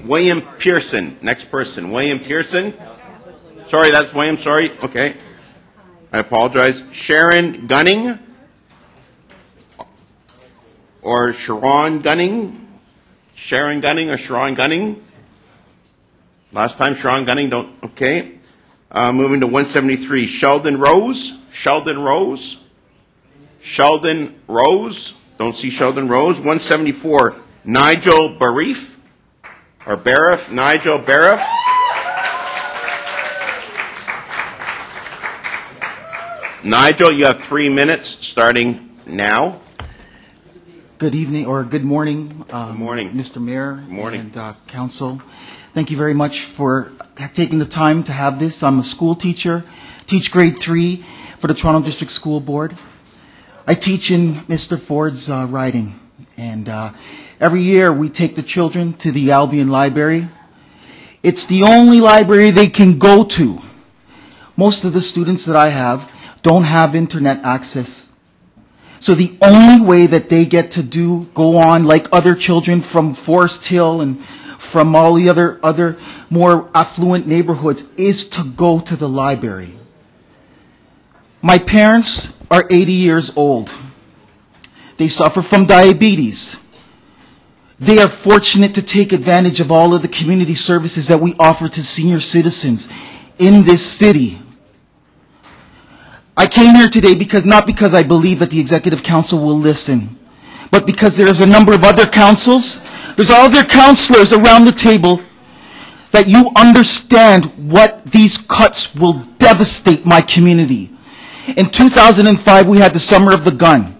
William Pearson. Next person, William Pearson. Sorry, that's William. Sorry. Okay. I apologize. Sharon Gunning. Or Sharon Gunning. Sharon Gunning or Sharon Gunning. Last time, Sharon Gunning. Don't. Okay. Moving to 173. Sheldon Rose. Sheldon Rose. Sheldon Rose. Don't see Sheldon Rose. 174. Nigel Barif. Or Barif. Nigel Barif. Nigel, you have 3 minutes starting now. Good evening or good morning, Good morning, Mr. Mayor Good morning. and Council. Thank you very much for taking the time to have this. I'm a school teacher, teach grade 3 for the Toronto District School Board. I teach in Mr. Ford's riding, and every year we take the children to the Albion Library. It's the only library they can go to. Most of the students that I have don't have internet access. So the only way that they get to go on like other children from Forest Hill and from all the other more affluent neighborhoods is to go to the library. My parents are 80 years old. They suffer from diabetes. They are fortunate to take advantage of all of the community services that we offer to senior citizens in this city. I came here today not because I believe that the Executive Council will listen, but because there's a number of other councils, there's other councillors around the table that you understand what these cuts will devastate my community. In 2005, we had the Summer of the Gun,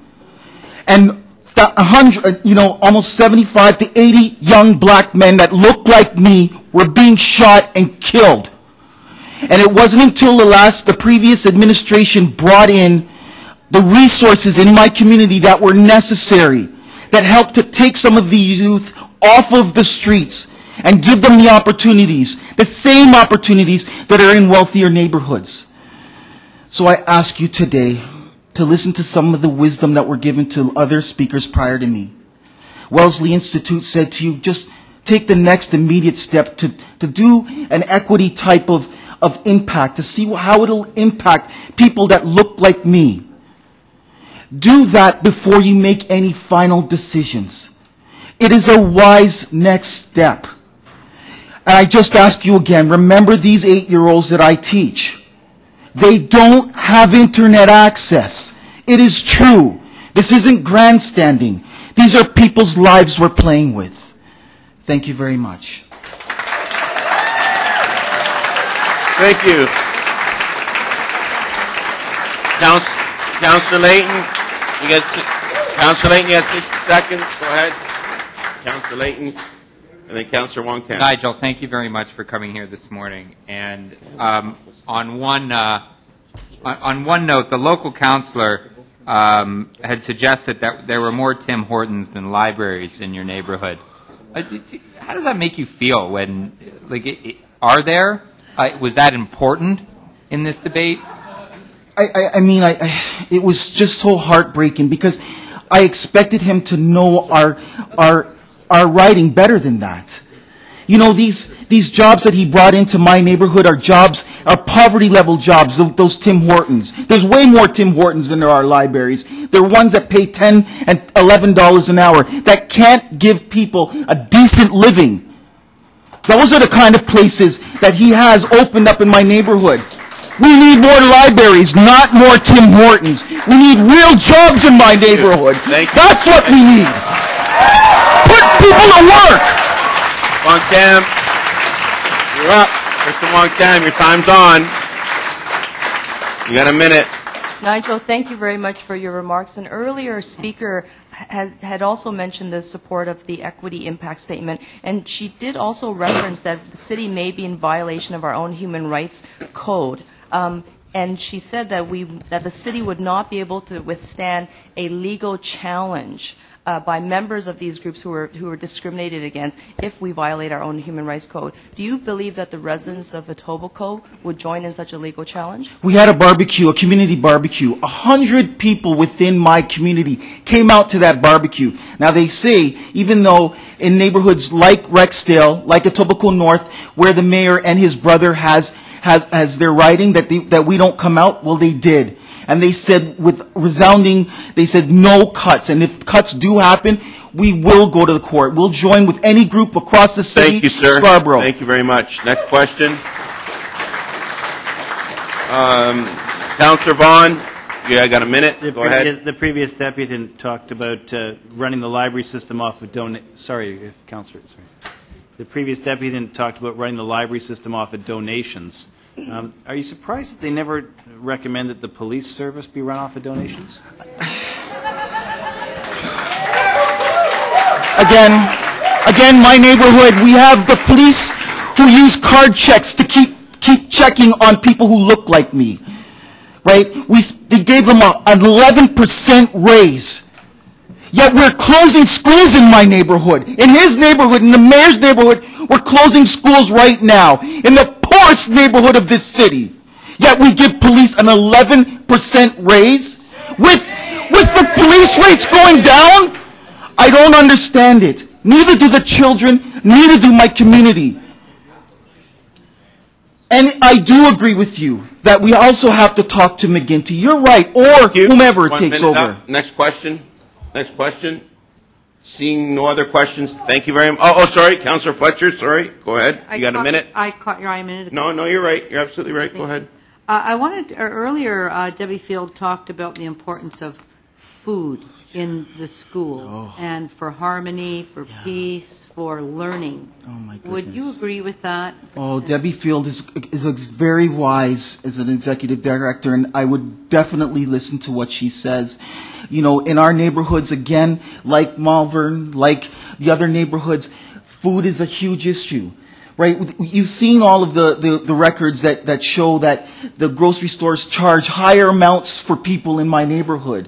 and almost 75 to 80 young black men that looked like me were being shot and killed. And it wasn't until the previous administration brought in the resources in my community that were necessary, that helped to take some of these youth off of the streets and give them the opportunities, the same opportunities that are in wealthier neighborhoods. So I ask you today to listen to some of the wisdom that were given to other speakers prior to me. Wellesley Institute said to you, just take the next immediate step to do an equity type of impact, to see how it'll impact people that look like me. Do that before you make any final decisions. It is a wise next step. And I just ask you again, remember these 8-year-olds that I teach. They don't have internet access. It is true. This isn't grandstanding. These are people's lives we're playing with. Thank you very much. Thank you. Councillor Layton, Councillor Layton, you have 60 seconds. Go ahead. Councillor Layton, and then Councillor Wong-Tam. Nigel, thank you very much for coming here this morning. And on one note, the local councillor had suggested that there were more Tim Hortons than libraries in your neighborhood. How does that make you feel when, are there? Was that important in this debate? It was just so heartbreaking because I expected him to know our writing better than that. You know, these jobs that he brought into my neighborhood are poverty level jobs, those Tim Hortons. There's way more Tim Hortons than there are libraries. They're ones that pay $10 and $11 an hour that can't give people a decent living. Those are the kind of places that he has opened up in my neighborhood. We need more libraries, not more Tim Hortons. We need real jobs in my neighborhood. That's what we need. Put people to work. Wong-Tam, you're up. Mr. Wong-Tam, your time's on. You got a minute. Nigel, thank you very much for your remarks. An earlier speaker had also mentioned the support of the equity impact statement, and she did also reference that the city may be in violation of our own human rights code. And she said that the city would not be able to withstand a legal challenge by members of these groups who are discriminated against if we violate our own human rights code. Do you believe that the residents of Etobicoke would join in such a legal challenge? We had a barbecue, a community barbecue. 100 people within my community came out to that barbecue. Now they say, even though in neighborhoods like Rexdale, like Etobicoke North, where the mayor and his brother has their writing that we don't come out, well, they did. And they said with resounding, they said no cuts. And if cuts do happen, we will go to the court. We'll join with any group across the city. Thank you, sir. Scarborough. Thank you very much. Next question. Councillor Vaughn, I got a minute. Go ahead. The previous deputant talked about running the library system off of Sorry, Councillor. Sorry. The previous deputant talked about running the library system off of donations. Are you surprised that they never recommend that the police service be run off of donations? Again, my neighborhood, we have the police who use card checks to keep checking on people who look like me, right? They gave them an 11% raise. Yet we're closing schools in my neighborhood. In his neighborhood, in the mayor's neighborhood, we're closing schools right now. In the poorest neighborhood of this city. Yet we give police an 11% raise? With the police rates going down? I don't understand it. Neither do the children, neither do my community. And I do agree with you that we also have to talk to McGuinty. You're right, or whomever takes over. Up. Next question. Next question. Seeing no other questions, thank you very much. Oh, sorry, Councillor Fletcher, sorry. Go ahead. You got a minute? I caught your eye a minute ago. No, you're right. You're absolutely right. Go ahead. I wanted, earlier, Debbie Field talked about the importance of food in the school and for harmony, for peace, for learning. Oh, my goodness. Would you agree with that? Oh, Debbie Field is very wise as an executive director, and I would definitely listen to what she says. You know, in our neighborhoods, again, like Malvern, like the other neighborhoods, food is a huge issue. Right? You've seen all of the records that show that the grocery stores charge higher amounts for people in my neighborhood.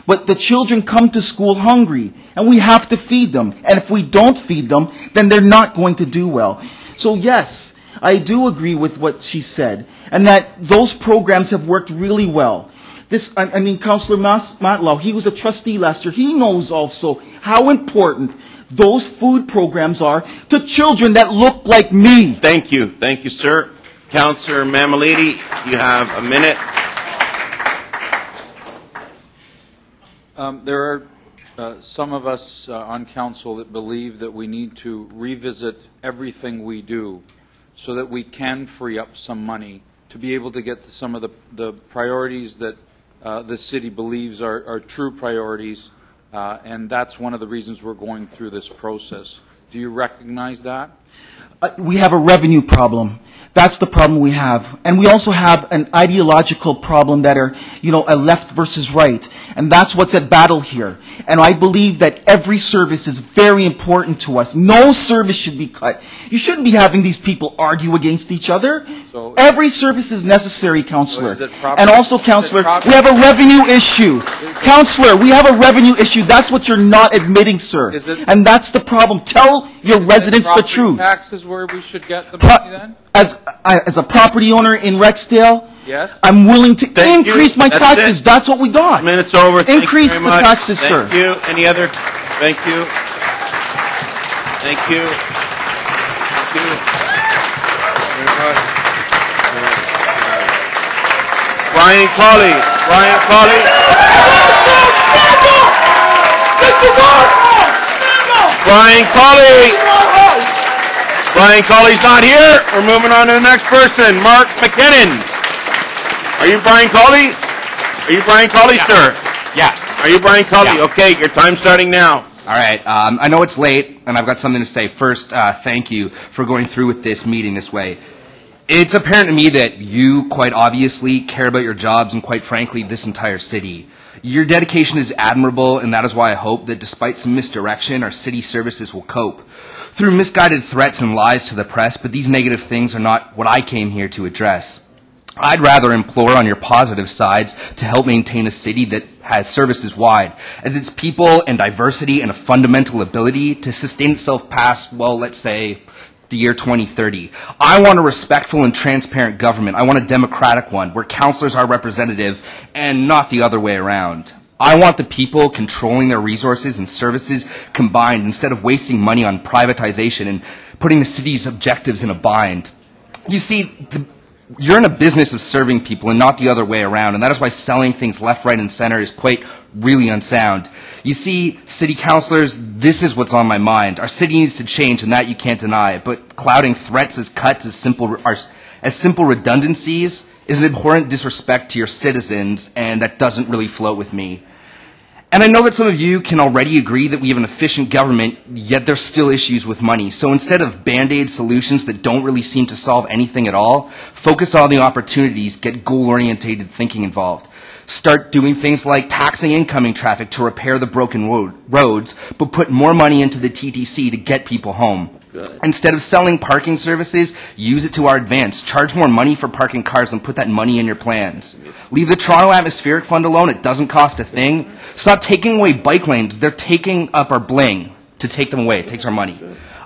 But the children come to school hungry, and we have to feed them. And if we don't feed them, then they're not going to do well. So yes, I do agree with what she said, and that those programs have worked really well. Councillor Matlow, he was a trustee last year. He knows also how important those food programs are to children that look like me. Thank you. Thank you, sir. Councillor Mamalidi, you have a minute. There are some of us on council that believe that we need to revisit everything we do so that we can free up some money to be able to get to some of the priorities that the city believes are true priorities, and that's one of the reasons we're going through this process. Do you recognize that? We have a revenue problem. That's the problem we have. And we also have an ideological problem that are, a left versus right. And that's what's at battle here. And I believe that every service is very important to us. No service should be cut. You shouldn't be having these people argue against each other. So every service is necessary, Councillor. So and also, Councillor, we have a revenue issue. Councillor, we have a revenue issue. That's what you're not admitting, sir. And that's the problem. Tell your residents the truth. Taxes where we should get the money then? As a property owner in Rexdale, yes, I'm willing to increase my taxes. That's what we got. Minute's over. Increase the taxes, sir. Thank you. Any other? Thank you. Thank you. Thank you. Brian Colley. Brian Colley. Brian Colley. Brian Colley's not here. We're moving on to the next person. Mark McKinnon. Are you Brian Colley? Are you Brian Colley, sir? Yeah. Are you Brian Colley? Yeah. Okay, your time's starting now. All right. I know it's late, and I've got something to say. First, thank you for going through with this meeting this way. It's apparent to me that you, quite obviously, care about your jobs and, quite frankly, this entire city. Your dedication is admirable, and that is why I hope that despite some misdirection, our city services will cope through misguided threats and lies to the press, but these negative things are not what I came here to address. I'd rather implore on your positive sides to help maintain a city that has services wide, as its people and diversity and a fundamental ability to sustain itself past, well, let's say, the year 2030. I want a respectful and transparent government. I want a democratic one where councillors are representative and not the other way around. I want the people controlling their resources and services combined instead of wasting money on privatization and putting the city's objectives in a bind. You see, you're in a business of serving people and not the other way around, and that is why selling things left, right, and center is quite really unsound. You see, city councilors, this is what's on my mind. Our city needs to change, and that you can't deny, but clouding threats as cuts as simple redundancies is an abhorrent disrespect to your citizens, and that doesn't really float with me. And I know that some of you can already agree that we have an efficient government, yet there's still issues with money. So instead of Band-Aid solutions that don't really seem to solve anything at all, focus on the opportunities, get goal-oriented thinking involved. Start doing things like taxing incoming traffic to repair the broken roads, but put more money into the TTC to get people home. Good. Instead of selling parking services, use it to our advantage. Charge more money for parking cars and put that money in your plans. Leave the Toronto Atmospheric Fund alone. It doesn't cost a thing. Stop taking away bike lanes. They're taking up our bling to take them away. It takes our money.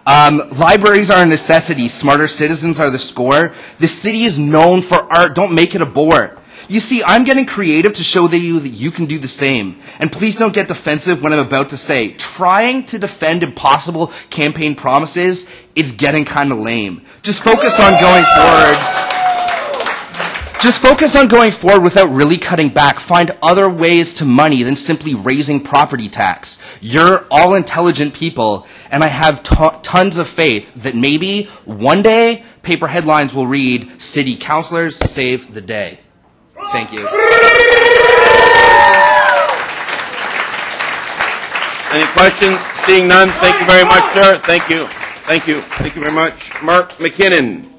Libraries are a necessity. Smarter citizens are the score. The city is known for art. Don't make it a bore. You see, I'm getting creative to show that you can do the same. And please don't get defensive when I'm about to say, trying to defend impossible campaign promises, it's getting kind of lame. Just focus on going forward. Just focus on going forward without really cutting back. Find other ways to money than simply raising property tax. You're all intelligent people, and I have tons of faith that maybe one day paper headlines will read, City Councillors Save the Day. Thank you. Any questions? Seeing none, thank you very much, sir. Thank you. Thank you. Thank you very much. Mark McKinnon.